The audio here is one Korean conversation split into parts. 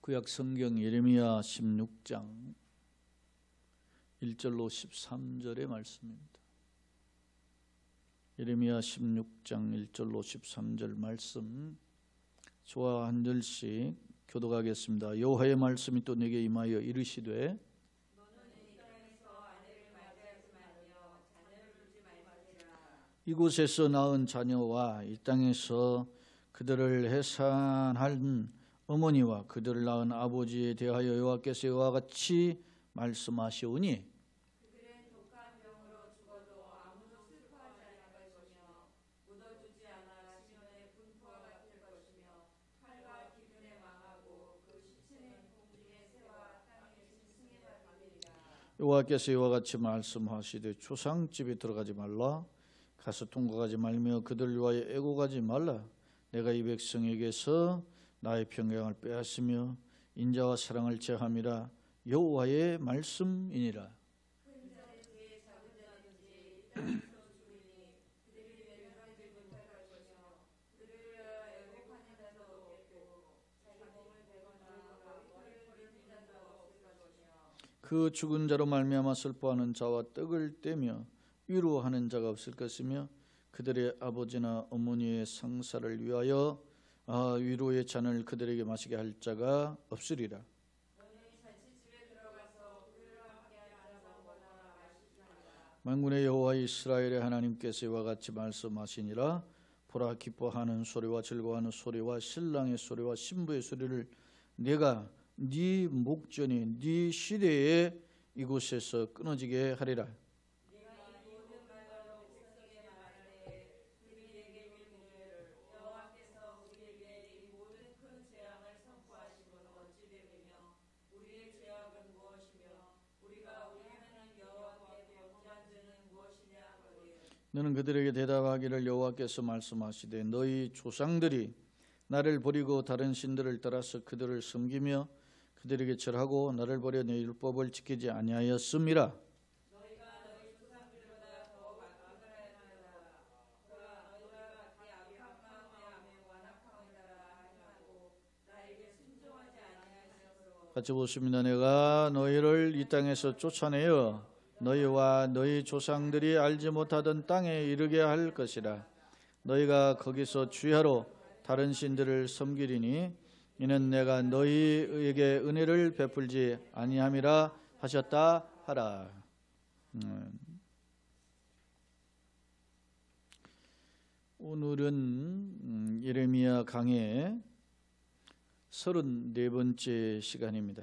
구약 성경 예레미야 16장 1절로 13절의 말씀입니다. 예레미야 16장 1절로 13절 말씀 저와 한 절씩 교독하겠습니다. 여호와의 말씀이 또 내게 임하여 이르시되 이곳에서 낳은 자녀와 이 땅에서 그들을 해산한 어머니와 그들을 낳은 아버지에 대하여 여호와께서 이와 같이 말씀하시오니 그들은 독한 병으로 죽어도 아무도 슬퍼하지 않을 것이며 묻어주지 않아 시온의 분포와 같을 것이며 칼과 기근에 망하고 그 시체는 공중의 새와 땅의 짐승에 밟히리라. 여호와께서 이와 같이 말씀하시되 조상집에 들어가지 말라 가서 통곡하지 말며 그들을 위하여 애곡하지 말라. 내가 이 백성에게서 나의 평강을 빼앗으며 인자와 사랑을 제함이라. 여호와의 말씀이니라. 그 죽은 자로 말미암아 슬퍼하는 자와 떡을 떼며 위로하는 자가 없을 것이며 그들의 아버지나 어머니의 상사를 위하여 위로의 잔을 그들에게 마시게 할 자가 없으리라. 만군의 여호와 이스라엘의 하나님께서 이와 같이 말씀하시니라. 보라, 기뻐하는 소리와 즐거워하는 소리와 신랑의 소리와 신부의 소리를 내가 네 목전이 네 시대에 이곳에서 끊어지게 하리라. 너는 그들에게 대답하기를 여호와께서 말씀하시되 너희 조상들이 나를 버리고 다른 신들을 따라서 그들을 섬기며 그들에게 절하고 나를 버려 내 율법을 지키지 아니하였음이라. 같이 보십니다. 내가 너희를 이 땅에서 쫓아내어 너희와 너희 조상들이 알지 못하던 땅에 이르게 할 것이라. 너희가 거기서 주야로 다른 신들을 섬기리니 이는 내가 너희에게 은혜를 베풀지 아니함이라 하셨다 하라. 오늘은 예레미야 강의 34번째 시간입니다.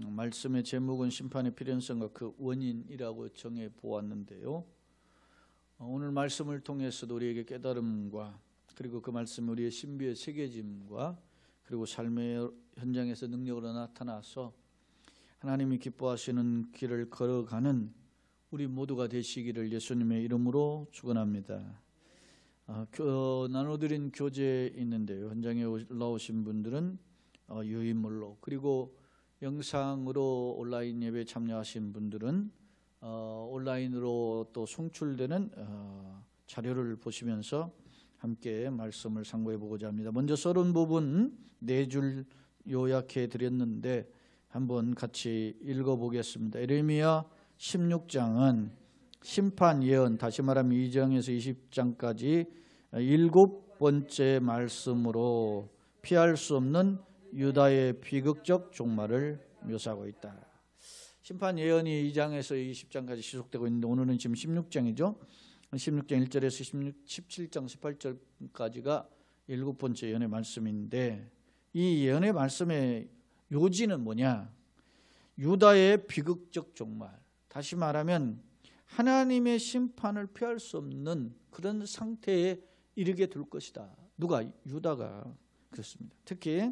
말씀의 제목은 심판의 필연성과 그 원인이라고 정해 보았는데요. 오늘 말씀을 통해서도 우리에게 깨달음과 그리고 그 말씀이 우리의 신비의 새겨짐과 그리고 삶의 현장에서 능력으로 나타나서 하나님이 기뻐하시는 길을 걸어가는 우리 모두가 되시기를 예수님의 이름으로 축원합니다. 나눠드린 교재 있는데요. 현장에 올라오신 분들은 유인물로, 그리고 영상으로 온라인 예배 참여하신 분들은 온라인으로 또 송출되는 자료를 보시면서 함께 말씀을 상고해 보고자 합니다. 먼저 서론 부분 4줄 요약해 드렸는데 한번 같이 읽어보겠습니다. 예레미야 16장은 심판 예언, 다시 말하면 2장에서 20장까지 7번째 말씀으로 피할 수 없는 유다의 비극적 종말을 묘사하고 있다. 심판 예언이 2장에서 20장까지 지속되고 있는데 오늘은 지금 16장이죠. 16장 1절에서 17장 18절까지가 7번째 예언의 말씀인데 이 예언의 말씀의 요지는 뭐냐? 유다의 비극적 종말, 다시 말하면 하나님의 심판을 피할 수 없는 그런 상태에 이르게 될 것이다. 누가? 유다가 그렇습니다. 특히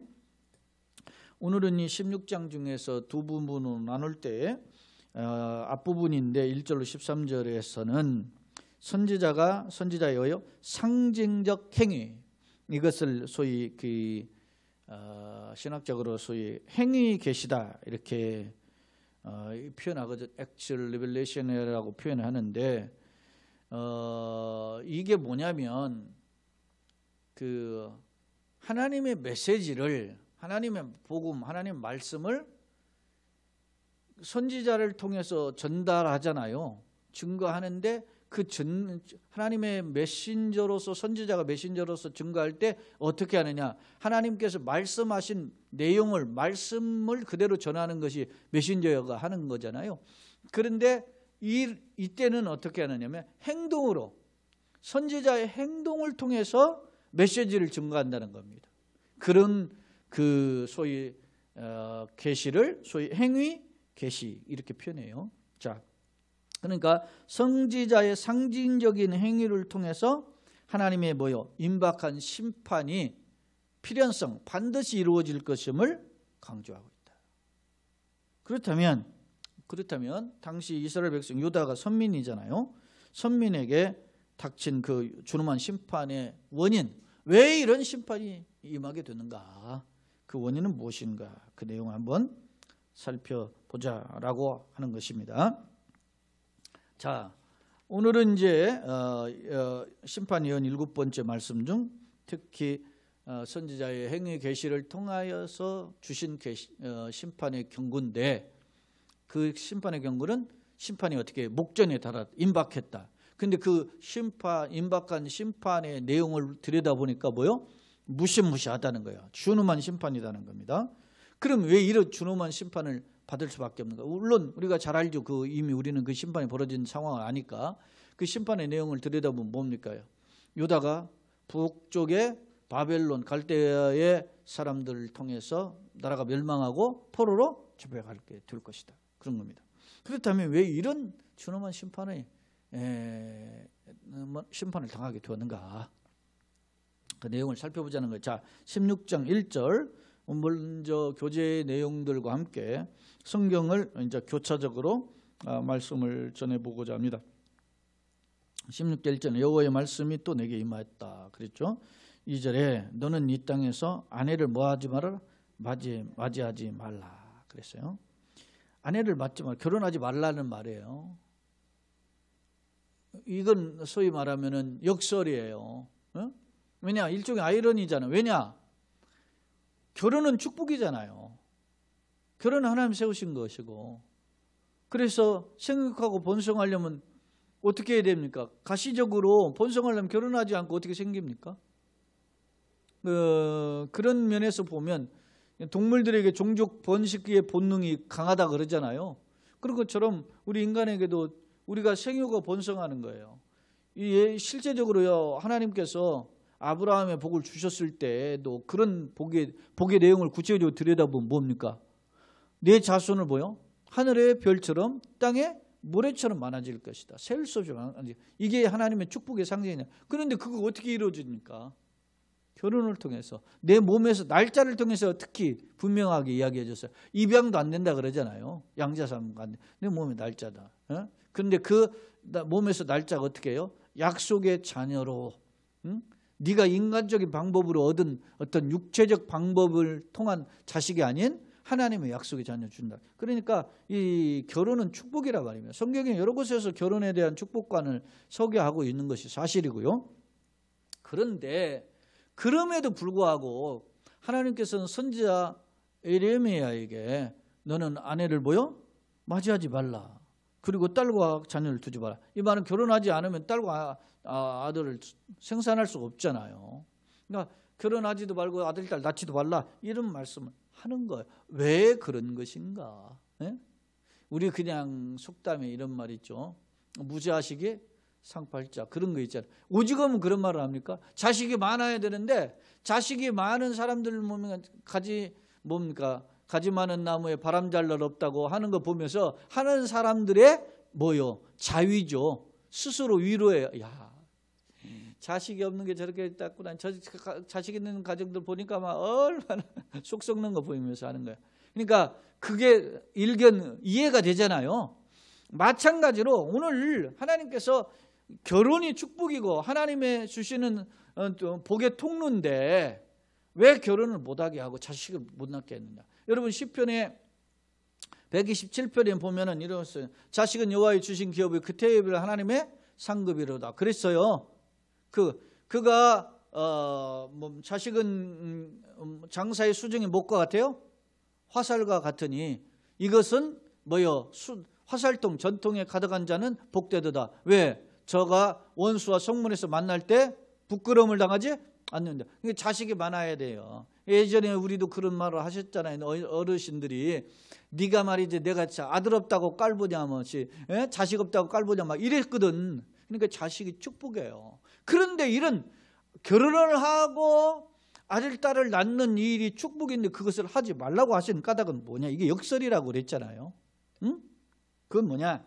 오늘은 이 16장 중에서 두 부분으로 나눌 때 앞부분인데 1절로 13절에서는 선지자의 상징적 행위, 이것을 소위 신학적으로 소위 행위 계시다 이렇게 표현하거든요. Actual Revelation이라고 표현을 하는데 이게 뭐냐면 그 하나님의 메시지를 하나님의 복음, 하나님의 말씀을 선지자를 통해서 전달하잖아요. 증거하는데 하나님의 메신저로서, 선지자가 메신저로서 증거할 때 어떻게 하느냐, 하나님께서 말씀하신 내용을, 말씀을 그대로 전하는 것이 메신저가 하는 거잖아요. 그런데 이때는 어떻게 하느냐면 행동으로, 선지자의 행동을 통해서 메시지를 증거한다는 겁니다. 그런 소위 계시를 소위 행위 계시 이렇게 표현해요. 자, 그러니까 선지자의 상징적인 행위를 통해서 하나님의 임박한 심판이 필연성, 반드시 이루어질 것임을 강조하고 있다. 그렇다면 당시 이스라엘 백성 유다가 선민이잖아요. 선민에게 닥친 그 준엄한 심판의 원인, 왜 이런 심판이 임하게 되는가, 그 원인은 무엇인가, 그 내용을 한번 살펴보자라고 하는 것입니다. 자, 오늘은 이제 심판 예언 7번째 말씀 중 특히 선지자의 행위 계시를 통하여서 주신 심판의 경고인데, 그 심판의 경고는 심판이 어떻게 목전에 임박했다. 근데 그 임박한 심판의 내용을 들여다보니까 무시무시하다는 거예요. 준엄한 심판이라는 겁니다. 그럼 왜 이런 준엄한 심판을 받을 수밖에 없는가? 물론 우리가 잘 알죠. 이미 우리는 그 심판이 벌어진 상황을 아니까. 그 심판의 내용을 들여다보면 뭡니까? 유다가 북쪽의 바벨론, 갈대아의 사람들을 통해서 나라가 멸망하고 포로로 잡혀가게 될 것이다. 그런 겁니다. 그렇다면 왜 이런 준엄한 심판을 당하게 되었는가? 그 내용을 살펴보자는 거예요. 자, 16장 1절 먼저 교제의 내용들과 함께 성경을 이제 교차적으로 말씀을 전해보고자 합니다. 16절 1절 여호와의 말씀이 또 내게 임하였다 그랬죠. 2절에 너는 이 땅에서 아내를 뭐하지 말아라? 맞이하지 말라 그랬어요. 아내를 맞지 말라, 결혼하지 말라는 말이에요. 이건 소위 말하면은 역설이에요. 왜냐? 일종의 아이러니잖아요. 왜냐? 결혼은 축복이잖아요. 결혼은 하나님 세우신 것이고, 그래서 생육하고 번성하려면 어떻게 해야 됩니까? 가시적으로 번성하려면 결혼하지 않고 어떻게 생깁니까? 그런 면에서 보면 동물들에게 종족 번식의 본능이 강하다 그러잖아요. 그런 것처럼 우리 인간에게도 우리가 생육하고 번성하는 거예요. 실제적으로요, 하나님께서 아브라함의 복을 주셨을 때도 그런 복의 내용을 구체적으로 들여다보면 뭡니까? 내 자손을 하늘의 별처럼 땅의 모래처럼 많아질 것이다. 셀 수 없이 많아질. 이게 하나님의 축복의 상징이냐. 그런데 그거 어떻게 이루어집니까? 결혼을 통해서, 내 몸에서 날짜를 통해서 특히 분명하게 이야기해 줬어요. 입양도 안 된다 그러잖아요. 양자산모가 안 돼. 내 몸의 날짜다. 그런데 그 몸에서 날짜가 어떻게 해요? 약속의 자녀로, 네가 인간적인 방법으로 얻은 어떤 육체적 방법을 통한 자식이 아닌 하나님의 약속의 자녀 준다. 그러니까 이 결혼은 축복이라 말입니다. 성경에 여러 곳에서 결혼에 대한 축복관을 소개하고 있는 것이 사실이고요. 그런데 그럼에도 불구하고 하나님께서는 선지자 에레미야에게 너는 아내를 맞이하지 말라. 그리고 딸과 자녀를 두지 마라. 이 말은 결혼하지 않으면 딸과 아들을 생산할 수가 없잖아요. 그러니까 결혼하지도 말고 아들, 딸 낳지도 말라, 이런 말씀을 하는 거예요. 왜 그런 것인가? 우리 그냥 속담에 이런 말 있죠. 무자식이 상팔자, 그런 거 있잖아요. 오직하면 그런 말을 합니까? 자식이 많아야 되는데, 자식이 많은 사람들 보면 가지 많은 나무에 바람 잘 날 없다고 하는 거 보면서 하는 사람들의 자위죠. 스스로 위로해요. 야, 자식이 없는 게 저렇게 있다구나. 자식 있는 가정들 보니까 막 얼마나 속 썩는 거 보이면서 하는 거예요. 그러니까 그게 이해가 되잖아요. 마찬가지로 오늘 하나님께서 결혼이 축복이고 하나님의 주시는 복의 통로인데 왜 결혼을 못하게 하고 자식을 못 낳게 했느냐. 여러분 시편의 127편에 보면은 이랬어요. 자식은 여호와의 주신 기업이 그때의 하나님의 상급이로다. 그랬어요. 그가 뭐 자식은 장사의 수정이 무엇과 같아요? 화살과 같으니 이것은 뭐요? 화살통 전통에 가득한 자는 복되도다. 왜? 저가 원수와 성문에서 만날 때 부끄러움을 당하지 않는다. 자식이 많아야 돼요. 예전에 우리도 그런 말을 하셨잖아요. 어르신들이 네가 말이지 내가 아들 없다고 깔보냐 뭐 자식 없다고 깔보냐 막 이랬거든. 그러니까 자식이 축복이에요. 그런데 이런 결혼을 하고 아들 딸을 낳는 일이 축복인데 그것을 하지 말라고 하시는 까닭은 뭐냐? 이게 역설이라고 그랬잖아요. 응? 그건 뭐냐?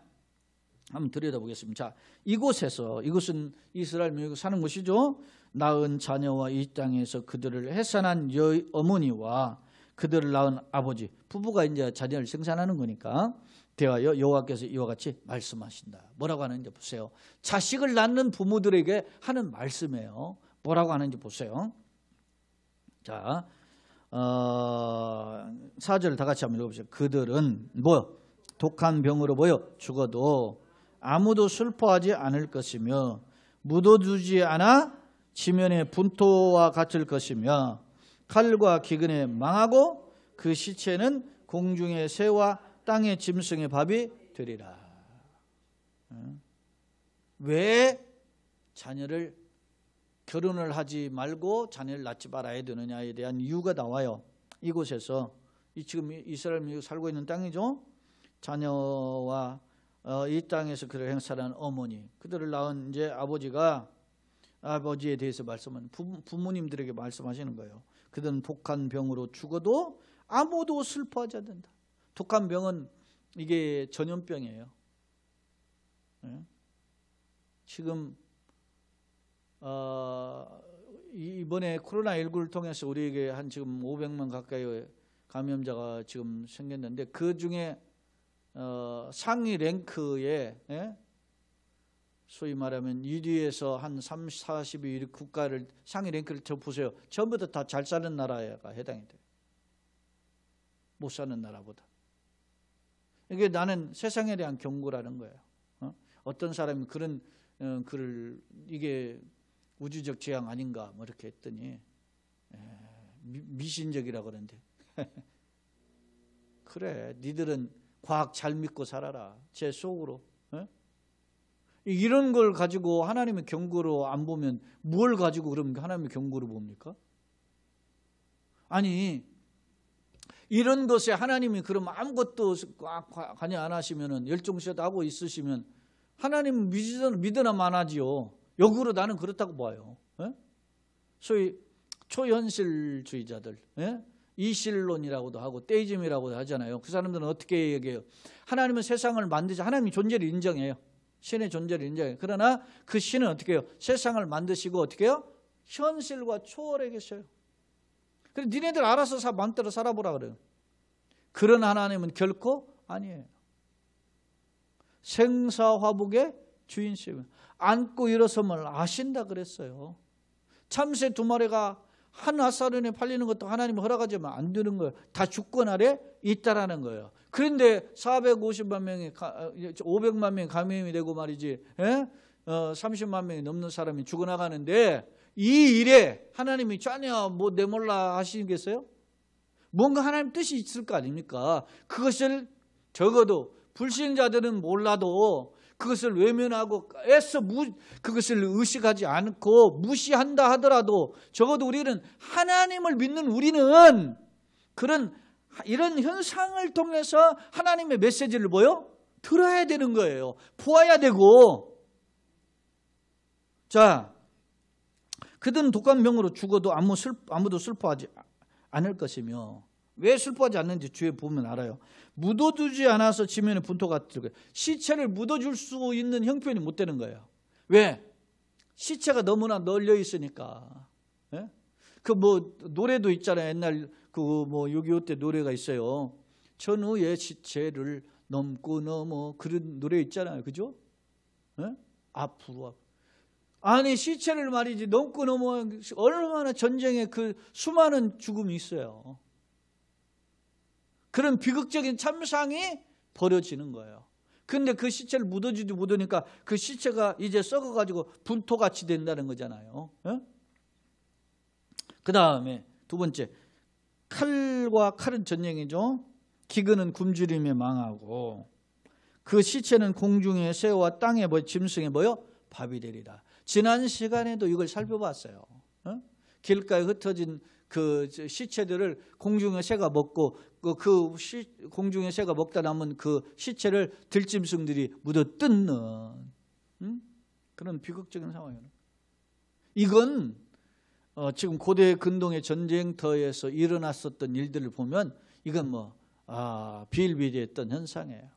한번 들여다보겠습니다. 자, 이곳은 이스라엘 민족이 사는 곳이죠. 낳은 자녀와 이 땅에서 그들을 해산한 어머니와 그들을 낳은 아버지, 부부가 이제 자녀를 생산하는 거니까 대하여 여호와께서 이와 같이 말씀하신다. 뭐라고 하는지 보세요. 자식을 낳는 부모들에게 하는 말씀이에요. 뭐라고 하는지 보세요. 자, 4절 다 같이 한번 읽어보세요. 그들은 독한 병으로 죽어도 아무도 슬퍼하지 않을 것이며 묻어두지 않아 지면의 분토와 같을 것이며 칼과 기근에 망하고 그 시체는 공중의 새와 땅의 짐승의 밥이 되리라. 왜 자녀를 결혼을 하지 말고 자녀를 낳지 말아야 되느냐에 대한 이유가 나와요. 이곳에서 지금 이스라엘 민족이 살고 있는 땅이죠. 자녀와 이 땅에서 그를 행사하는 어머니, 그들을 낳은 이제 아버지에 대해서 말씀하는 부모님들에게 말씀하시는 거예요. 그들은 독한 병으로 죽어도 아무도 슬퍼하지 않는다. 독한 병은 이게 전염병이에요. 지금 이번에 코로나19를 통해서 우리에게 한 지금 500만 가까이 감염자가 지금 생겼는데 그 중에 상위 랭크에 소위 말하면 1위에서 한 30, 40위 국가를 상위 랭크를 보세요. 전부 다 잘 사는 나라가 해당이 돼요. 못 사는 나라보다. 이게 나는 세상에 대한 경고라는 거예요. 어떤 사람이 그런 글을 이게 우주적 재앙 아닌가 뭐 이렇게 했더니 미신적이라고 그러는데 그래 니들은 과학 잘 믿고 살아라. 제 속으로. 이런 걸 가지고 하나님의 경고로 안 보면 뭘 가지고 그럼 하나님의 경고로 봅니까? 아니 이런 것에 하나님이 그럼 아무것도 관여 안 하시면은 열정시도 하고 있으시면 하나님 믿으나 마나지요. 역으로 나는 그렇다고 봐요. 소위 초현실주의자들, 이실론이라고도 하고 데이즘이라고도 하잖아요. 그 사람들은 어떻게 얘기해요? 하나님은 세상을 만드자. 하나님이 존재를 인정해요. 신의 존재를 인정해요. 그러나 그 신은 어떻게 해요? 세상을 만드시고 어떻게 해요? 현실과 초월해 계셔요. 그래서 니네들 알아서 마음대로 살아보라 그래요. 그런 하나님은 결코 아니에요. 생사화복의 주인이시면 안고 일어섬을 아신다 그랬어요. 참새 2마리가 한 아사르에 팔리는 것도 하나님이 허락하지만 안 되는 거예요. 다 주권 아래 있다라는 거예요. 그런데 450만 명이 500만 명이 감염이 되고 말이지 30만 명이 넘는 사람이 죽어나가는데 이 일에 하나님이 전혀 뭐 내몰라 하시겠어요? 뭔가 하나님 뜻이 있을 거 아닙니까? 그것을 적어도 불신자들은 몰라도 그것을 외면하고 애써 그것을 의식하지 않고 무시한다 하더라도 적어도 우리는 하나님을 믿는 우리는 이런 현상을 통해서 하나님의 메시지를 들어야 되는 거예요. 보아야 되고. 자, 그들은 독한 병으로 죽어도 아무도 슬퍼하지 않을 것이며 왜 슬퍼하지 않는지 주에 보면 알아요. 묻어두지 않아서 지면에 분토가 들고요. 시체를 묻어줄 수 있는 형편이 못 되는 거예요. 왜? 시체가 너무나 널려 있으니까. 노래도 있잖아요. 옛날 6.25 때 노래가 있어요. 전우의 시체를 넘고 넘어 그런 노래 있잖아요. 그죠? 앞으로. 아니 시체를 말이지 넘고 넘어 얼마나 전쟁에 그 수많은 죽음이 있어요. 그런 비극적인 참상이 벌어지는 거예요. 그런데 그 시체를 묻어주지 못하니까 그 시체가 이제 썩어가지고 분토같이 된다는 거잖아요. 그 다음에 두 번째, 칼은 전쟁이죠. 기근은 굶주림에 망하고 그 시체는 공중의 새와 땅의 짐승의 밥이 되리라. 지난 시간에도 이걸 살펴봤어요. 길가에 흩어진 그 시체들을 공중의 새가 먹고 공중의 새가 먹다 남은 그 시체를 들짐승들이 묻어 뜯는 그런 비극적인 상황이에요. 이건 지금 고대 근동의 전쟁터에서 일어났었던 일들을 보면 이건 비일비재했던 현상이에요.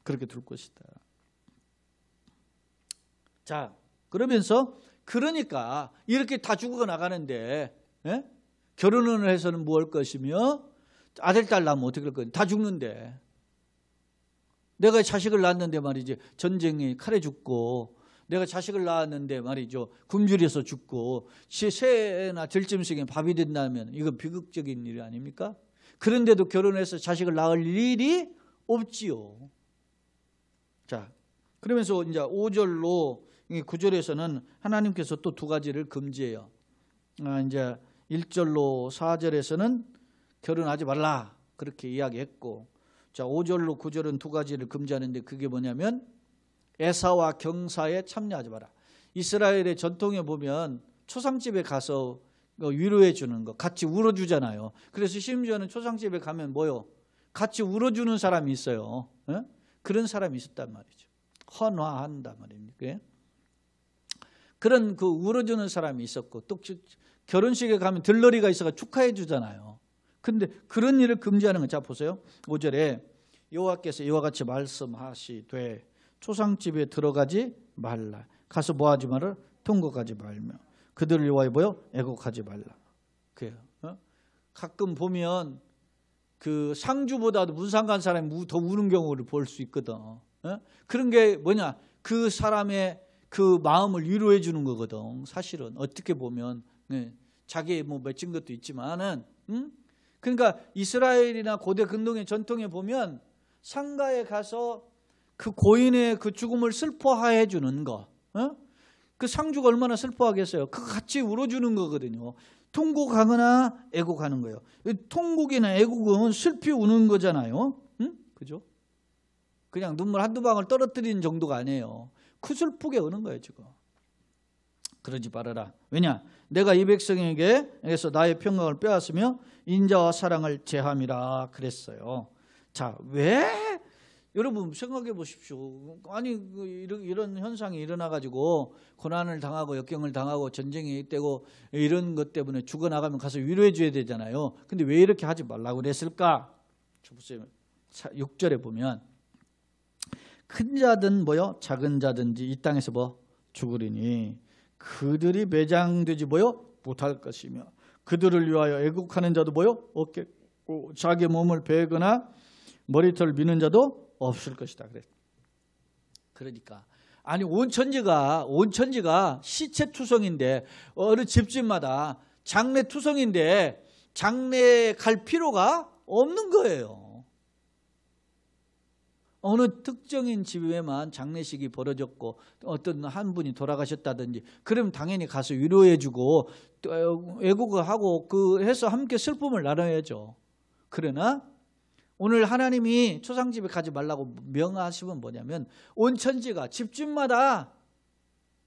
그렇게 될 것이다. 자, 그러니까 이렇게 다 죽어 나가는데 결혼을 해서는 뭐 할 것이며 아들 딸 낳으면 어떻게 할 거냐. 다 죽는데 내가 자식을 낳았는데 말이지 전쟁에 칼에 죽고 내가 자식을 낳았는데 말이죠 굶주려서 죽고 새나 들짐승에 밥이 된다면 이건 비극적인 일이 아닙니까? 그런데도 결혼해서 자식을 낳을 일이 없지요. 자, 그러면서 이제 5절로 9절에서는 하나님께서 또 두 가지를 금지해요. 이제 1절로 4절에서는 결혼하지 말라 그렇게 이야기했고, 자 5절로 9절은 두 가지를 금지하는데 그게 뭐냐면 애사와 경사에 참여하지 마라. 이스라엘의 전통에 보면 초상집에 가서 위로해 주는 거 같이 울어주잖아요. 그래서 심지어는 초상집에 가면 같이 울어주는 사람이 있어요. 그런 사람이 있었단 말이죠. 헌화한단 말입니까? 그런 그 울어주는 사람이 있었고 또 결혼식에 가면 들러리가 있어서 축하해 주잖아요. 근데 그런 일을 금지하는 거. 자 보세요. 5절에 여호와께서 이와 같이 말씀하시되 초상집에 들어가지 말라. 가서 뭐하지 말라. 통곡하지 말며 그들을 위하여 애곡하지 말라. 그래요. 가끔 보면 그 상주보다도 문상간 사람이 더 우는 경우를 볼 수 있거든. 그런 게 뭐냐? 그 사람의 그 마음을 위로해 주는 거거든. 사실은 어떻게 보면 자기의 맺힌 것도 있지만은 그러니까 이스라엘이나 고대 근동의 전통에 보면 상가에 가서 그 고인의 그 죽음을 슬퍼해 주는 거. 그 상주가 얼마나 슬퍼하겠어요. 그거 같이 울어주는 거거든요. 통곡하거나 애곡하는 거예요. 통곡이나 애곡은 슬피 우는 거잖아요. 그죠? 그냥 눈물 한두 방울 떨어뜨리는 정도가 아니에요. 그 슬프게 우는 거예요 지금. 그러지 말아라. 왜냐? 내가 이 백성에게서 나의 평강을 빼앗으며 인자와 사랑을 제함이라 그랬어요. 자, 왜? 여러분 생각해 보십시오. 아니 이런 현상이 일어나가지고 고난을 당하고 역경을 당하고 전쟁이 있고 이런 것 때문에 죽어나가면 가서 위로해 줘야 되잖아요. 근데 왜 이렇게 하지 말라고 그랬을까? 자, 보세요. 6절에 보면 큰 자든 작은 자든지 이 땅에서 죽으리니 그들이 매장되지 못할 것이며 그들을 위하여 애국하는 자도 없겠고 자기 몸을 베거나 머리털을 미는 자도 없을 것이다. 그러니까 아니 온 천지가 시체투성인데 어느 집집마다 장례투성인데 장례에 갈 필요가 없는 거예요. 어느 특정인 집에만 장례식이 벌어졌고 어떤 한 분이 돌아가셨다든지 그러면 당연히 가서 위로해주고 애국을 하고 해서 함께 슬픔을 나눠야죠. 그러나 오늘 하나님이 초상집에 가지 말라고 명하시면 뭐냐면 온 천지가 집집마다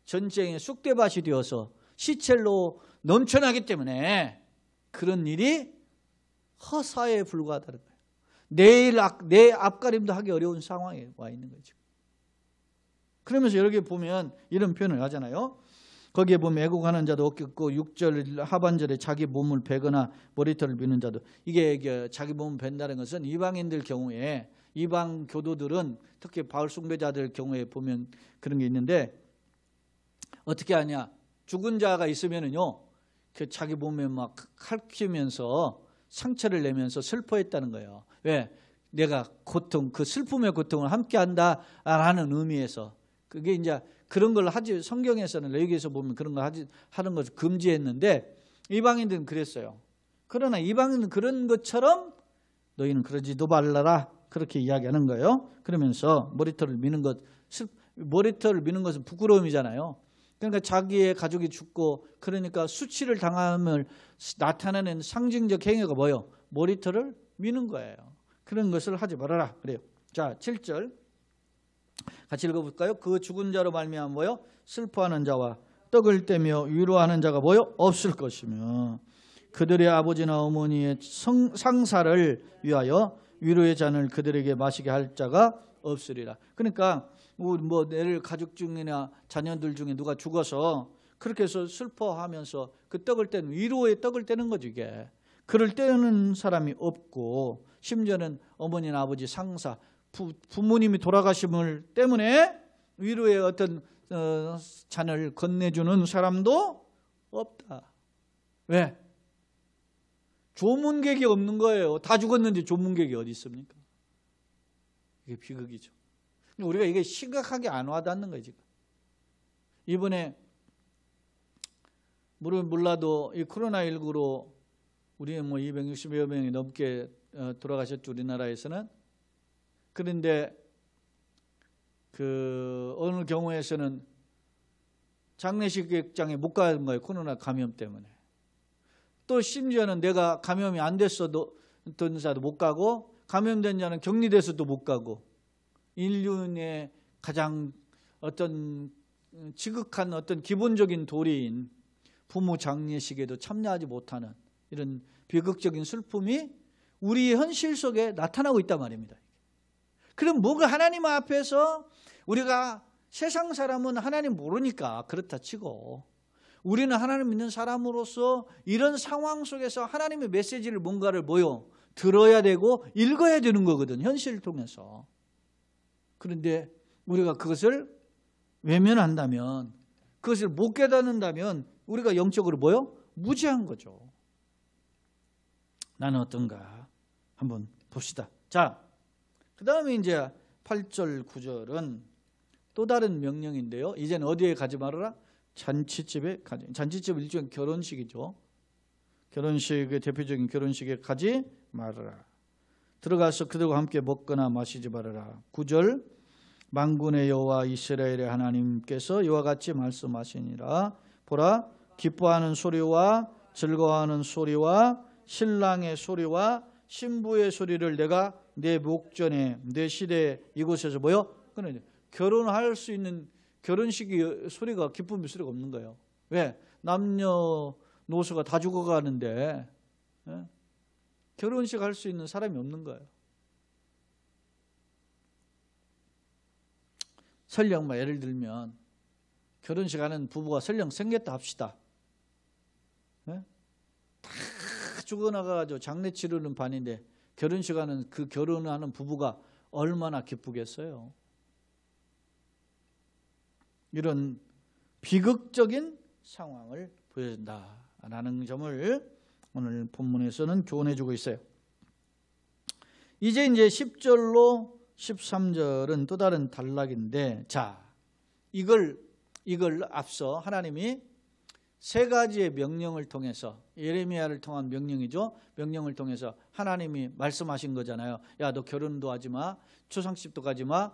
전쟁의 쑥대밭이 되어서 시체로 넘쳐나기 때문에 그런 일이 허사에 불과하다는 거예요. 내 앞가림도 하기 어려운 상황에 와 있는 거죠. 그러면서 여기 보면 이런 표현을 하잖아요. 거기에 보면 애국하는 자도 없겠고 6절 하반절에 자기 몸을 베거나 머리털을 미는 자도 이게 자기 몸을 벤다는 것은 이방인들 경우에 이방 교도들은 특히 바울 숭배자들 경우에 보면 그런 게 있는데 어떻게 하냐. 죽은 자가 있으면은요 그 자기 몸에 막 칼키면서 상처를 내면서 슬퍼했다는 거예요. 왜? 내가 고통, 그 슬픔의 고통을 함께 한다라는 의미에서 그게 이제 그런 걸 하지 성경에서는 레위기에서 보면 그런 거 하는 것을 금지했는데 이방인들은 그랬어요. 그러나 이방인은 그런 것처럼 너희는 그러지도 말라라 그렇게 이야기하는 거예요. 그러면서 머리털을 미는 것은 부끄러움이잖아요. 그러니까 자기의 가족이 죽고 그러니까 수치를 당함을 나타내는 상징적 행위가 뭐예요? 머리털을 미는 거예요. 그런 것을 하지 말아라 그래요. 자, 7절 같이 읽어볼까요? 그 죽은 자로 말미암아 뭐요? 슬퍼하는 자와 떡을 떼며 위로하는 자가 뭐요? 없을 것이며 그들의 아버지나 어머니의 상사를 위하여 위로의 잔을 그들에게 마시게 할 자가 없으리라. 그러니까 뭐 내일 가족 중이나 자녀들 중에 누가 죽어서 그렇게 해서 슬퍼하면서 그 떡을 떼는 위로의 떡을 떼는 거죠. 이게 그를 떼는 사람이 없고 심지어는 어머니나 아버지 상사 부모님이 돌아가심을 때문에 위로의 어떤 잔을 건네주는 사람도 없다. 왜? 조문객이 없는 거예요. 다 죽었는데 조문객이 어디 있습니까? 이게 비극이죠. 우리가 이게 심각하게 안 와닿는 거예요. 지금 이번에 몰라도 이 코로나19로 우리 뭐 260여 명이 넘게 돌아가셨죠. 우리나라에서는. 그런데 그 어느 경우에서는 장례식장에 못 가는 거예요. 코로나 감염 때문에. 또 심지어는 내가 감염이 안 됐어도 사도 못 가고 감염된 자는 격리돼서도 못 가고 인륜의 가장 어떤 지극한 어떤 기본적인 도리인 부모 장례식에도 참여하지 못하는 이런 비극적인 슬픔이 우리 현실 속에 나타나고 있단 말입니다. 그럼 뭔가 하나님 앞에서 우리가 세상 사람은 하나님 모르니까 그렇다 치고 우리는 하나님 믿는 사람으로서 이런 상황 속에서 하나님의 메시지를 뭔가를 들어야 되고 읽어야 되는 거거든. 현실을 통해서. 그런데 우리가 그것을 외면한다면 그것을 못 깨닫는다면 우리가 영적으로 무지한 거죠. 나는 어떤가 한번 봅시다. 자, 그 다음에 이제 8절 9절은 또 다른 명령인데요. 이제는 어디에 가지 말아라? 잔치집에 가지. 잔치집은 일종의 결혼식이죠. 결혼식의 대표적인 결혼식에 가지 말아라. 들어가서 그들과 함께 먹거나 마시지 말아라. 9절 만군의 여호와 이스라엘의 하나님께서 이와 같이 말씀하시니라. 보라, 기뻐하는 소리와 즐거워하는 소리와 신랑의 소리와 신부의 소리를 내가 내 목전에 내 시대에 이곳에서 끊어내. 결혼할 수 있는 결혼식이 소리가 기쁨의 소리가 없는 거예요. 왜? 남녀노소가 다 죽어가는데 결혼식 할 수 있는 사람이 없는 거예요. 설령 예를 들면 결혼식 하는 부부가 설령 생겼다 합시다. 다 죽어나가가지고 장례 치르는 반인데 결혼식 하는 그 결혼하는 부부가 얼마나 기쁘겠어요. 이런 비극적인 상황을 보여준다라는 점을 오늘 본문에서는 교훈해주고 있어요. 이제 10절로 13절은 또 다른 단락인데, 자, 이걸 앞서 하나님이 세 가지의 명령을 통해서, 예레미야를 통한 명령이죠. 명령을 통해서 하나님이 말씀하신 거잖아요. 야, 너 결혼도 하지 마, 초상집도 가지 마,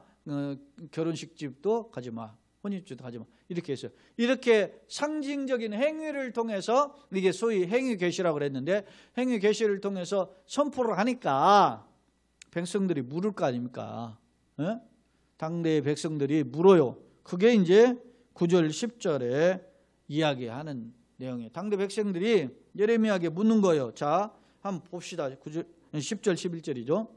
결혼식집도 가지 마, 혼인집도 가지 마. 이렇게 했어요. 이렇게 상징적인 행위를 통해서, 이게 소위 행위 계시라고 그랬는데, 행위 계시를 통해서 선포를 하니까 백성들이 물을 거 아닙니까? 당대의 백성들이 물어요. 그게 이제 9절 10절에 이야기하는 내용이에요. 당대 백성들이 예레미야에게 묻는 거예요. 자, 한번 봅시다. 9절, 10절 11절이죠.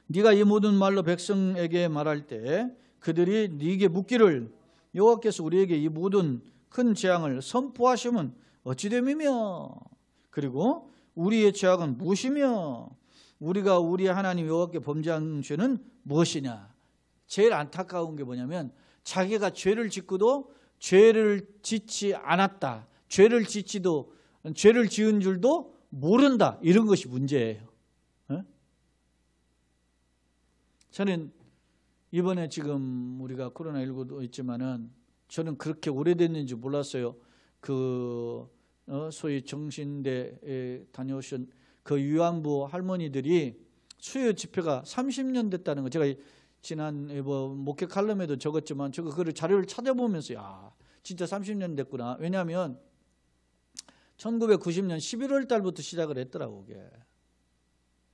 네가 이 모든 말로 백성에게 말할 때 그들이 네게 묻기를 여호와께서 우리에게 이 모든 큰 재앙을 선포하시면 어찌 됨이며, 그리고 우리의 죄악은 무엇이며 우리가 우리 하나님 여호와께 범죄한 죄는 무엇이냐. 제일 안타까운 게 뭐냐면 자기가 죄를 짓고도 죄를 짓지 않았다, 죄를 지은 줄도 모른다, 이런 것이 문제예요. 저는 이번에 지금 우리가 코로나19도 있지만은 저는 그렇게 오래됐는지 몰랐어요. 소위 정신대에 다녀오신 그 위안부 할머니들이 수요 집회가 30년 됐다는 거 제가 지난 뭐 목회 칼럼에도 적었지만 그걸 자료를 찾아보면서 야 진짜 30년 됐구나. 왜냐하면 1990년 11월 달부터 시작을 했더라고.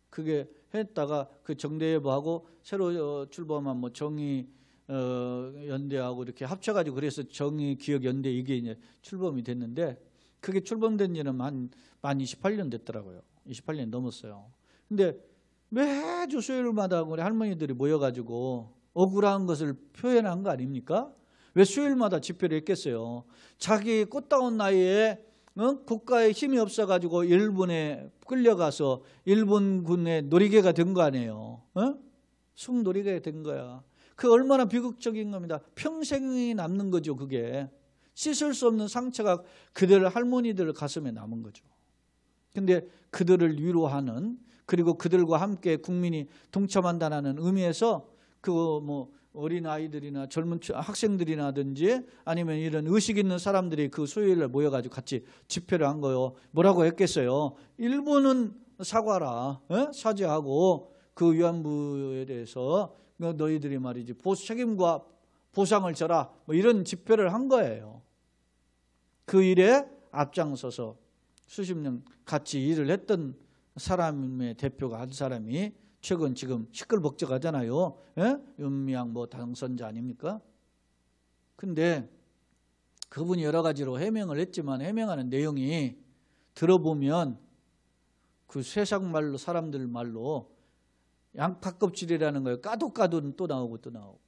그게 했다가 그 정대예보하고 새로 출범한 뭐 정의 연대하고 이렇게 합쳐가지고 그래서 정의 기억 연대 이게 이제 출범이 됐는데 그게 출범된 지는 만 28년 됐더라고요. 28년 넘었어요. 근데 매주 수요일마다 우리 할머니들이 모여가지고 억울한 것을 표현한 거 아닙니까? 왜 수요일마다 집회를 했겠어요? 자기 꽃다운 나이에 국가에 힘이 없어가지고 일본에 끌려가서 일본군의 놀이개가 된 거 아니에요? 숙놀이개가 된 거야. 그 얼마나 비극적인 겁니다. 평생이 남는 거죠. 그게 씻을 수 없는 상처가 그들 할머니들 가슴에 남은 거죠. 근데 그들을 위로하는 그리고 그들과 함께 국민이 동참한다는 의미에서 그 뭐 어린 아이들이나 젊은 학생들이나든지 아니면 이런 의식 있는 사람들이 그 수요일에 모여가지고 같이 집회를 한 거요. 뭐라고 했겠어요? 일본은 사과라, 사죄하고 그 위안부에 대해서 너희들이 말이지 책임과 보상을 져라. 뭐 이런 집회를 한 거예요. 그 일에 앞장서서 수십 년 같이 일을 했던 사람의 대표가 한 사람이 최근 지금 시끌벅적하잖아요. 윤미향 뭐 당선자 아닙니까? 근데 그분이 여러 가지로 해명을 했지만 해명하는 내용이 들어보면 그 세상 말로 사람들 말로 양파껍질이라는 거예요. 까도는 또 나오고 또 나오고.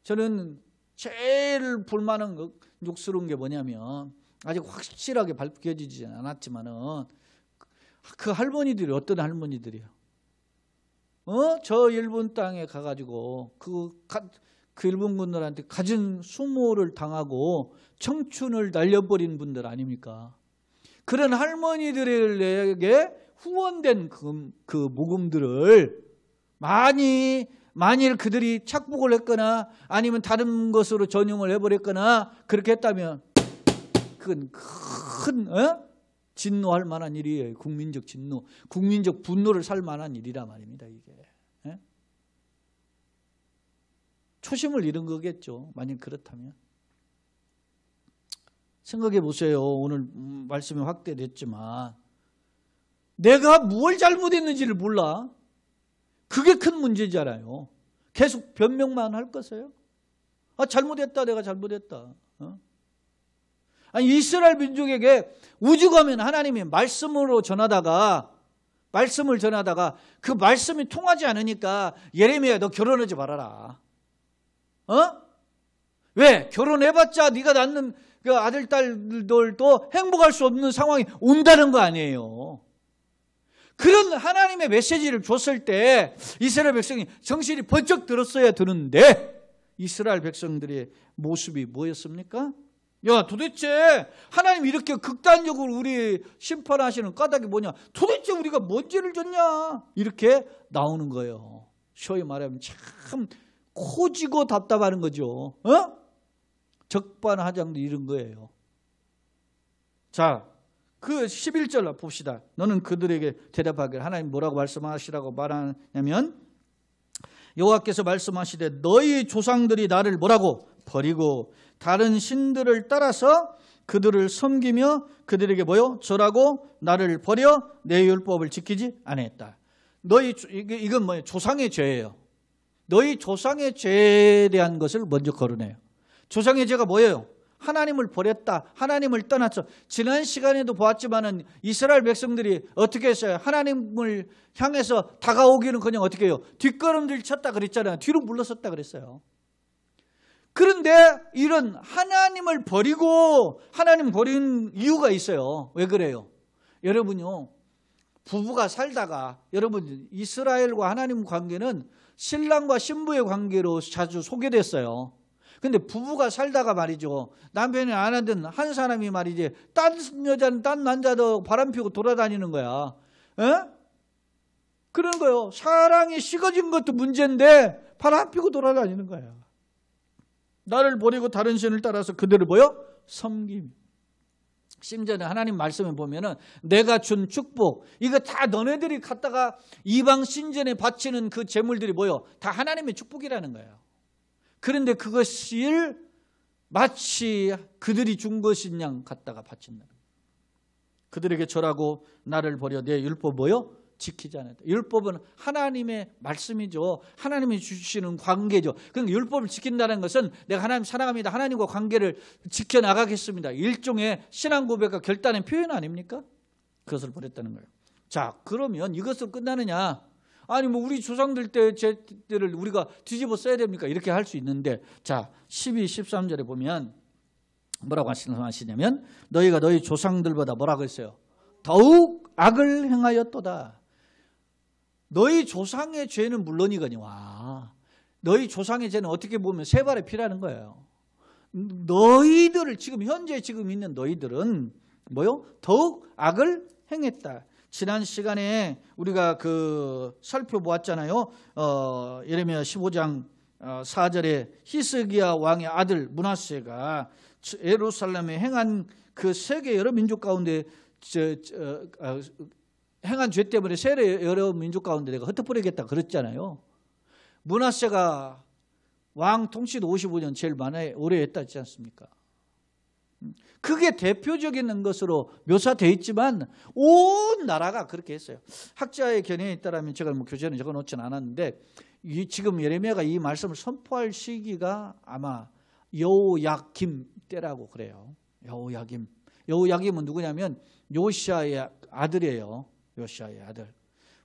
저는 제일 볼만한 욕스러운 게 뭐냐면 아직 확실하게 밝혀지지 않았지만은 그 할머니들이 어떤 할머니들이에요? 저 일본 땅에 가가지고 그 일본군들한테 갖은 수모를 당하고 청춘을 날려버린 분들 아닙니까? 그런 할머니들에게 후원된 그 모금들을 만일 그들이 착복을 했거나 아니면 다른 것으로 전용을 해버렸거나 그렇게 했다면 그건 큰 진노할 만한 일이에요. 국민적 진노, 국민적 분노를 살 만한 일이라 말입니다. 이게 초심을 잃은 거겠죠. 만약 그렇다면 생각해 보세요. 오늘 말씀이 확대됐지만 내가 뭘 잘못했는지를 몰라. 그게 큰 문제잖아요. 계속 변명만 할 것이에요. 잘못했다, 내가 잘못했다. 아니 이스라엘 민족에게 우주 가면 하나님이 말씀을 전하다가 그 말씀이 통하지 않으니까 예레미야 너 결혼하지 말아라. 왜? 결혼해봤자 네가 낳는 그 아들 딸들도 행복할 수 없는 상황이 온다는 거 아니에요. 그런 하나님의 메시지를 줬을 때 이스라엘 백성이 정신이 번쩍 들었어야 되는데 이스라엘 백성들의 모습이 뭐였습니까? 야 도대체 하나님 이렇게 극단적으로 우리 심판하시는 까닭이 뭐냐? 도대체 우리가 뭔 죄를 졌냐? 이렇게 나오는 거예요. 소위 말하면 참 코지고 답답하는 거죠. 적반하장도 이런 거예요. 자, 그 11절 봅시다. 너는 그들에게 대답하기를 하나님 뭐라고 말씀하시라고 말하냐면 여호와께서 말씀하시되 너희 조상들이 나를 뭐라고 버리고 다른 신들을 따라서 그들을 섬기며 그들에게 뭐요? 절하고 나를 버려 내 율법을 지키지 않았다. 이건 뭐예요? 조상의 죄예요. 너희 조상의 죄에 대한 것을 먼저 거론해요. 조상의 죄가 뭐예요? 하나님을 버렸다. 하나님을 떠났어. 지난 시간에도 보았지만은 이스라엘 백성들이 어떻게 했어요? 하나님을 향해서 다가오기는 그냥 어떻게 해요? 뒷걸음질 쳤다 그랬잖아요. 뒤로 물러섰다 그랬어요. 그런데 이런 하나님을 버리고 하나님 버린 이유가 있어요. 왜 그래요? 여러분요. 부부가 살다가 여러분 이스라엘과 하나님 관계는 신랑과 신부의 관계로 자주 소개됐어요. 근데 부부가 살다가 말이죠. 남편이 안 하던 한 사람이 말이지 딴 여자는 딴 남자도 바람 피우고 돌아다니는 거야. 그런 거요. 사랑이 식어진 것도 문제인데 바람 피우고 돌아다니는 거야. 나를 버리고 다른 신을 따라서 그들을 뭐요? 섬김. 심지어는 하나님 말씀에 보면은 내가 준 축복, 이거 다 너네들이 갖다가 이방 신전에 바치는 그 제물들이 뭐요? 다 하나님의 축복이라는 거예요. 그런데 그것을 마치 그들이 준 것인 양 갖다가 바친다. 그들에게 절하고 나를 버려 내 율법 뭐요? 지키지 않았다. 율법은 하나님의 말씀이죠. 하나님이 주시는 관계죠. 그러니까 율법을 지킨다는 것은 내가 하나님 사랑합니다, 하나님과 관계를 지켜나가겠습니다, 일종의 신앙 고백과 결단의 표현 아닙니까? 그것을 버렸다는 거예요. 자, 그러면 이것으로 끝나느냐? 아니 뭐 우리 조상들 때를 우리가 뒤집어 써야 됩니까? 이렇게 할 수 있는데, 자 12, 13절에 보면 뭐라고 하시냐면 너희가 너희 조상들보다 뭐라고 했어요? 더욱 악을 행하였도다. 너희 조상의 죄는 물론이거니와 너희 조상의 죄는 어떻게 보면 세 발의 피라는 거예요. 너희들을 지금 현재 지금 있는 너희들은 뭐요? 더욱 악을 행했다. 지난 시간에 우리가 살펴보았잖아요. 예레미야 15장 4절에 히스기야 왕의 아들 므낫세가 예루살렘에 행한 그 세계 여러 민족 가운데 행한 죄 때문에 세계 여러 민족 가운데 내가 흩어버리겠다 그랬잖아요. 므낫세가 왕 통치도 55년 제일 오래 했다 했지 않습니까? 그게 대표적인 것으로 묘사되어 있지만 온 나라가 그렇게 했어요. 학자의 견해에 따르면 제가 뭐 교재는 적어놓지는 않았는데 지금 예레미야가 이 말씀을 선포할 시기가 아마 여호야김 때라고 그래요. 여호야김은 누구냐면 요시아의 아들이에요. 요시아의 아들.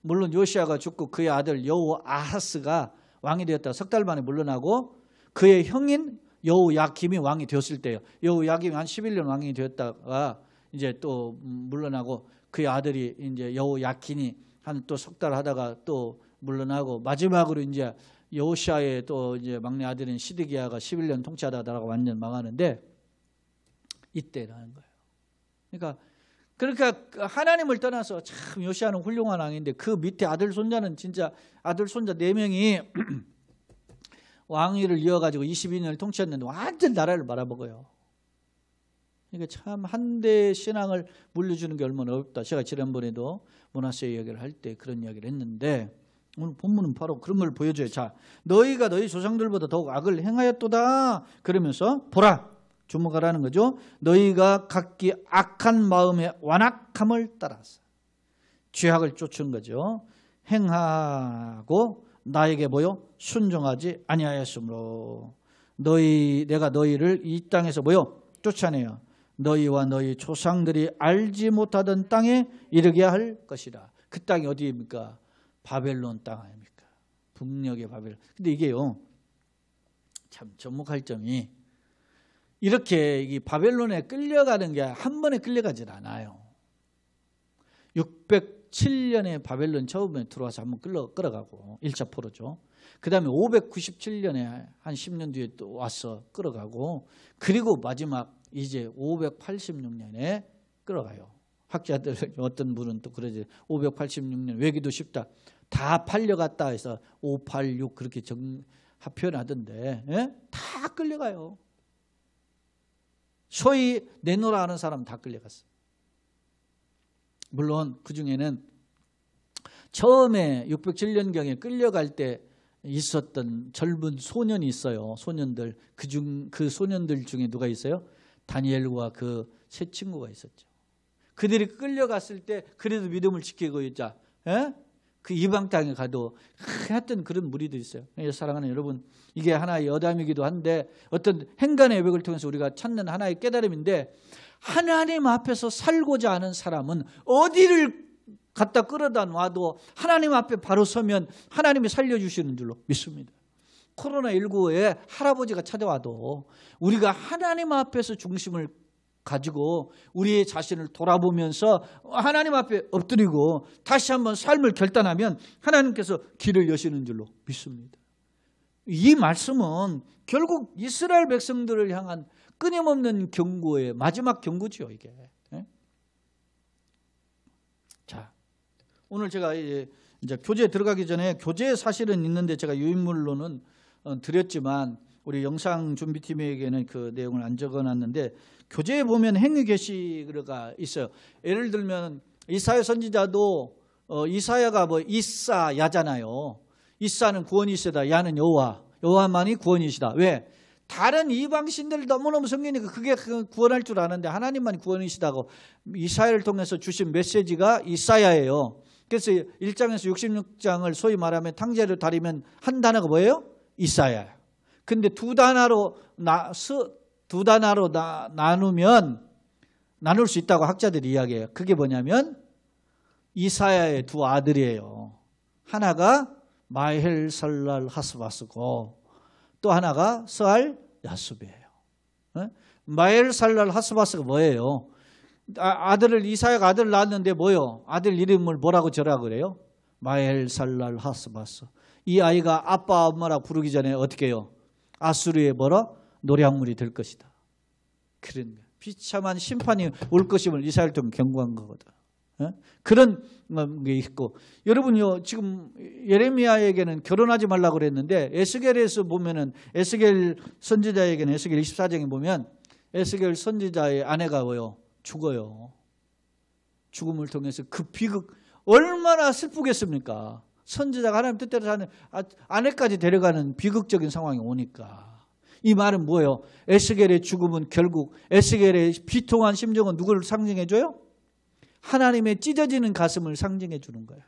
물론 요시아가 죽고 그의 아들 여호아하스가 왕이 되었다가 석 달 만에 물러나고 그의 형인 여호야김이 왕이 되었을 때요. 여호야김이 한 11년 왕이 되었다가 이제 또 물러나고 그의 아들이 이제 여호야킨이 한 또 석 달 하다가 또 물러나고 마지막으로 이제 여호시아의 또 이제 막내 아들인 시드기야가 11년 통치하다가 완전 망하는데 이때라는 거예요. 그러니까 하나님을 떠나서 참 요시아는 훌륭한 왕인데 그 밑에 아들 손자는 진짜 아들 손자 4명이 왕위를 이어가지고 22년을 통치했는데 완전 나라를 말아먹어요. 그러니까 참 한대 신앙을 물려주는 게 얼마나 어렵다. 제가 지난번에도 므낫세 이야기를 할 때 그런 이야기를 했는데 오늘 본문은 바로 그런 걸 보여줘요. 자, 너희가 너희 조상들보다 더욱 악을 행하였도다. 그러면서 보라, 주목하라는 거죠. 너희가 각기 악한 마음의 완악함을 따라서 죄악을 쫓은 거죠. 행하고 나에게 뭐요? 순종하지 아니하였으므로 내가 너희를 이 땅에서 뭐요? 쫓아내요. 너희와 너희 조상들이 알지 못하던 땅에 이르게 할 것이라. 그 땅이 어디입니까? 바벨론 땅 아닙니까? 북녘의 바벨론. 근데 이게요, 참 접목할 점이 이렇게 이 바벨론에 끌려가는 게 한 번에 끌려가질 않아요. 607년에 바벨론 처음에 들어와서 한번 끌어가고 1차 포로죠. 그 다음에 597년에 한 10년 뒤에 또 와서 끌어가고 그리고 마지막 이제 586년에 끌어가요. 학자들 어떤 분은 또 그러지 586년 외기도 쉽다. 다 팔려갔다 해서 586 그렇게 표현하던데 예? 다 끌려가요. 소위 내노라 하는 사람 다 끌려갔어요. 물론 그중에는 처음에 607년경에 끌려갈 때 있었던 젊은 소년이 있어요. 소년들. 그 소년들 중에 누가 있어요? 다니엘과 그 세 친구가 있었죠. 그들이 끌려갔을 때 그래도 믿음을 지키고 있자. 예? 그 이방 땅에 가도 하여튼 그런 무리도 있어요. 사랑하는 여러분, 이게 하나의 여담이기도 한데 어떤 행간의 여백을 통해서 우리가 찾는 하나의 깨달음인데 하나님 앞에서 살고자 하는 사람은 어디를 갖다 끌어다 놔도 하나님 앞에 바로 서면 하나님이 살려주시는 줄로 믿습니다. 코로나19에 할아버지가 찾아와도 우리가 하나님 앞에서 중심을 가지고 우리의 자신을 돌아보면서 하나님 앞에 엎드리고 다시 한번 삶을 결단하면 하나님께서 길을 여시는 줄로 믿습니다. 이 말씀은 결국 이스라엘 백성들을 향한 끊임없는 경고의 마지막 경고지요, 이게. 자, 오늘 제가 이제 교재에 들어가기 전에 교재에 사실은 있는데 제가 유인물로는 드렸지만 우리 영상 준비팀에게는 그 내용을 안 적어놨는데 교재에 보면 행위 계시가 있어요. 예를 들면 이사야 선지자도 이사야가 뭐 이사야잖아요. 이사는 구원이시다. 야는 여호와. 여호와만이 구원이시다. 왜? 다른 이방신들 너무너무 섬기니까 그게 구원할 줄 아는데 하나님만이 구원이시다고 이사야를 통해서 주신 메시지가 이사야예요. 그래서 1장에서 66장을 소위 말하면 탕자로 다리면 한 단어가 뭐예요? 이사야. 근데 두 단어로 나누면 나눌 수 있다고 학자들이 이야기해요. 그게 뭐냐면 이사야의 두 아들이에요. 하나가 마헬살랄 하스바스고 또 하나가 스알 야수비예요. 마헬살랄 하스바스가 뭐예요? 이사야가 아들을 낳았는데 뭐요? 아들 이름을 뭐라고 저라 그래요? 마헬살랄 하스바스. 이 아이가 아빠 엄마라 부르기 전에 어떻게 해요? 아수르의 뭐라? 노략물이 될 것이다. 그런 거예요. 비참한 심판이 올 것임을 이사야를 통해 경고한 거거든. 그런 게 있고, 여러분요 지금 예레미야에게는 결혼하지 말라고 그랬는데 에스겔에서 보면은 에스겔 선지자에게는 에스겔 24장에 보면 에스겔 선지자의 아내가 뭐요? 죽어요. 죽음을 통해서 그 비극 얼마나 슬프겠습니까? 선지자가 하나님 뜻대로 사는 아내까지 데려가는 비극적인 상황이 오니까. 이 말은 뭐예요? 에스겔의 죽음은 결국 에스겔의 비통한 심정은 누구를 상징해줘요? 하나님의 찢어지는 가슴을 상징해 주는 거예요.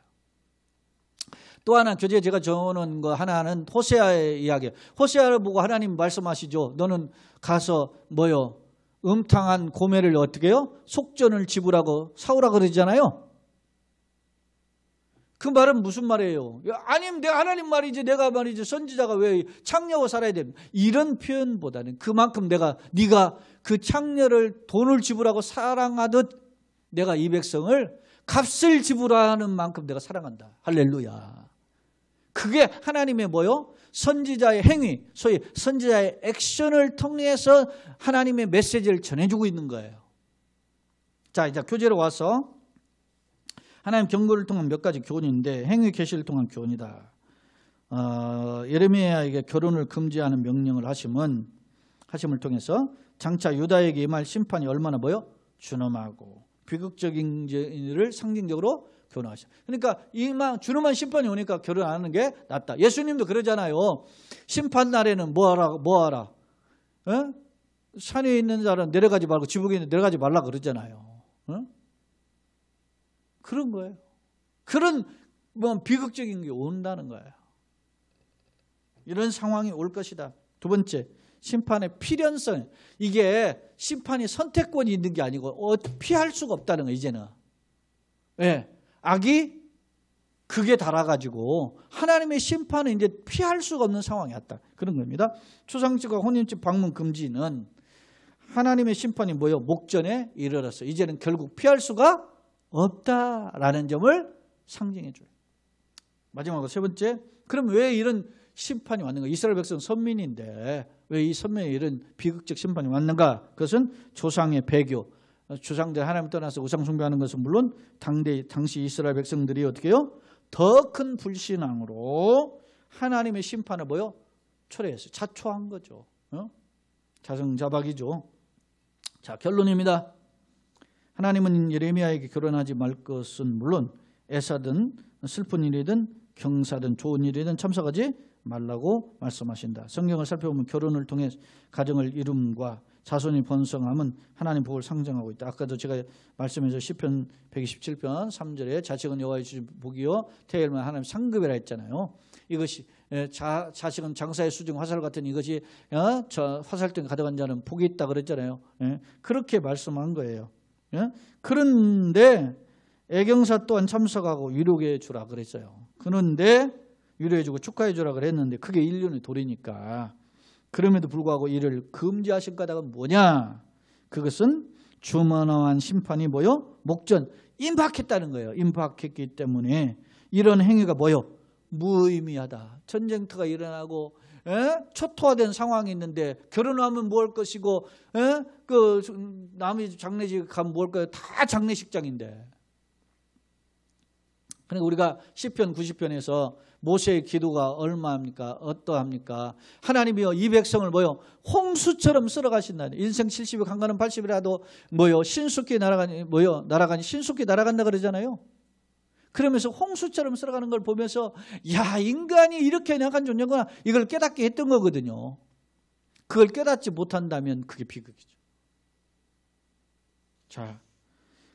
또 하나 교재에 제가 적어놓은 거 하나는 호세아의 이야기예요. 호세아를 보고 하나님 말씀하시죠. 너는 가서 뭐요? 음탕한 고매를 어떻게 해요? 속전을 지불하고 사오라 그러잖아요. 그 말은 무슨 말이에요? 아님 내가 하나님 말이지 내가 말이지 선지자가 왜 창녀로 살아야 됩니까? 이런 표현보다는 그만큼 네가 그 창녀를 돈을 지불하고 사랑하듯 내가 이 백성을 값을 지불하는 만큼 내가 사랑한다. 할렐루야. 그게 하나님의 뭐요? 선지자의 행위, 소위 선지자의 액션을 통해서 하나님의 메시지를 전해주고 있는 거예요. 자, 이제 교재로 와서 하나님 경고를 통한 몇 가지 교훈인데 행위 계시를 통한 교훈이다. 예레미야에게 결혼을 금지하는 명령을 하심을 통해서 장차 유다에게 임할 심판이 얼마나 뭐요? 준엄하고 비극적인 일을 상징적으로 교훈하셔. 그러니까 준엄한 심판이 오니까 결혼 안 하는 게 낫다. 예수님도 그러잖아요. 심판 날에는 뭐하라? 산에 있는 자는 내려가지 말고 지붕에 있는 내려가지 말라 그러잖아요. 그런 거예요. 그런 비극적인 게 온다는 거예요. 이런 상황이 올 것이다. 두 번째, 심판의 필연성. 이게 심판이 선택권이 있는 게 아니고 피할 수가 없다는 거예요. 이제는. 네. 악이 극에 달아가지고 하나님의 심판은 이제 피할 수가 없는 상황이 왔다. 그런 겁니다. 초상집과 혼인집 방문 금지는 하나님의 심판이 뭐예요? 목전에 이르렀어요. 이제는 결국 피할 수가 없다라는 점을 상징해 줘요. 마지막으로 세 번째, 그럼 왜 이런 심판이 왔는가? 이스라엘 백성 선민인데 왜 이 선민에 이런 비극적 심판이 왔는가? 그것은 조상의 배교, 조상들 하나님 떠나서 우상 숭배하는 것은 물론 당시 이스라엘 백성들이 어떻게 해요? 더 큰 불신앙으로 하나님의 심판을 뭐요? 초래했어요. 자초한 거죠. 자성자박이죠. 자, 결론입니다. 하나님은 예레미야에게 결혼하지 말 것은 물론 애사든 슬픈 일이든 경사든 좋은 일이든 참석하지 말라고 말씀하신다. 성경을 살펴보면 결혼을 통해 가정을 이룸과 자손이 번성함은 하나님 복을 상징하고 있다. 아까도 제가 말씀해서 시편 127편 3절에 자식은 여호와의 주신 복이요 태일만 하나님 상급이라 했잖아요. 이것이 자식은 장사의 수중 화살 같은 이것이 저 화살등 가져간 자는 복이 있다 그랬잖아요. 그렇게 말씀한 거예요. 그런데 애경사 또한 참석하고 위로해 주라 그랬어요. 그런데 위로해 주고 축하해 주라 그랬는데 그게 인륜의 도리니까. 그럼에도 불구하고 이를 금지하신 까닭은 뭐냐? 그것은 주만한 심판이 뭐요? 목전 임박했다는 거예요. 임박했기 때문에 이런 행위가 뭐요? 무의미하다. 전쟁터가 일어나고 초토화된 상황이 있는데 결혼하면 뭐 할 것이고 그 남의 집 장례식 가면 뭐 할 거예요? 다 장례식장인데 그러니까 우리가 시편 90편에서 모세의 기도가 얼마합니까? 어떠합니까? 하나님이여 이 백성을 뭐요? 홍수처럼 쓸어가신다. 인생 70이 강간은 80이라도 뭐요? 신속히 날아가니 신속히 날아간다 그러잖아요. 그러면서 홍수처럼 쓸어가는 걸 보면서 야, 인간이 이렇게 약간 존재구나, 이걸 깨닫게 했던 거거든요. 그걸 깨닫지 못한다면 그게 비극이죠. 자,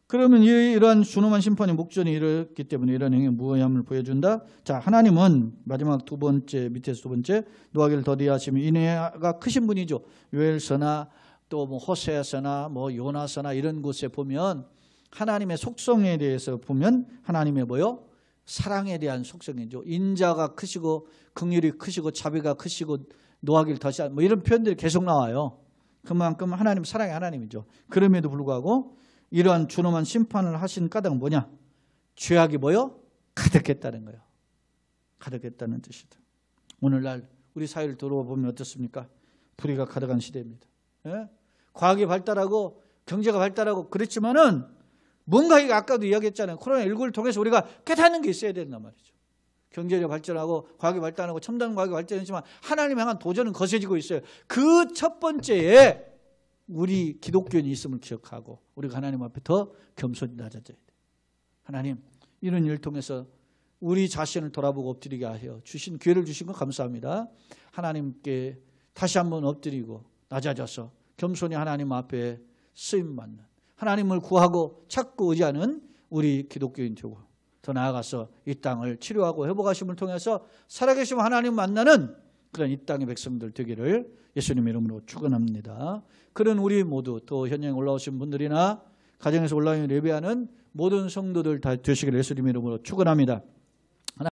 그러면 이러한 준엄한 심판의 목전이 이렇기 때문에 이런 행위 무의함을 보여준다. 자, 하나님은 마지막 두 번째, 밑에서 두 번째, 노하기를 더디하시면 인애가 크신 분이죠. 요엘서나 또 뭐 호세아서나 뭐 요나서나 이런 곳에 보면 하나님의 속성에 대해서 보면 하나님의 뭐요? 사랑에 대한 속성이죠. 인자가 크시고 긍휼이 크시고 자비가 크시고 노하기를 더디하시고 뭐 이런 표현들이 계속 나와요. 그만큼 하나님 사랑의 하나님이죠. 그럼에도 불구하고 이러한 준엄한 심판을 하신 까닭은 뭐냐? 죄악이 뭐요? 가득했다는 거예요. 가득했다는 뜻이다. 오늘날 우리 사회를 돌아보면 어떻습니까? 불의가 가득한 시대입니다. 예? 과학이 발달하고 경제가 발달하고 그렇지만은 뭔가 이거 아까도 이야기했잖아요. 코로나19를 통해서 우리가 깨닫는 게 있어야 된단 말이죠. 경제가 발전하고 과학이 발달하고 첨단 과학이 발전했지만 하나님 향한 도전은 거세지고 있어요. 그 첫 번째에 우리 기독교인이 있음을 기억하고 우리가 하나님 앞에 더 겸손히 낮아져야 돼요. 하나님, 이런 일을 통해서 우리 자신을 돌아보고 엎드리게 하여 주신 기회를 주신 거 감사합니다. 하나님께 다시 한번 엎드리고 낮아져서 겸손히 하나님 앞에 쓰임받는, 하나님을 구하고 찾고 의지하는 우리 기독교인 되고 더 나아가서 이 땅을 치료하고 회복하심을 통해서 살아계신 하나님 만나는 그런 이 땅의 백성들 되기를 예수님 이름으로 축원합니다. 그런 우리 모두 또 현장에 올라오신 분들이나 가정에서 온라인 예배하는 모든 성도들 다 되시기를 예수님 이름으로 축원합니다.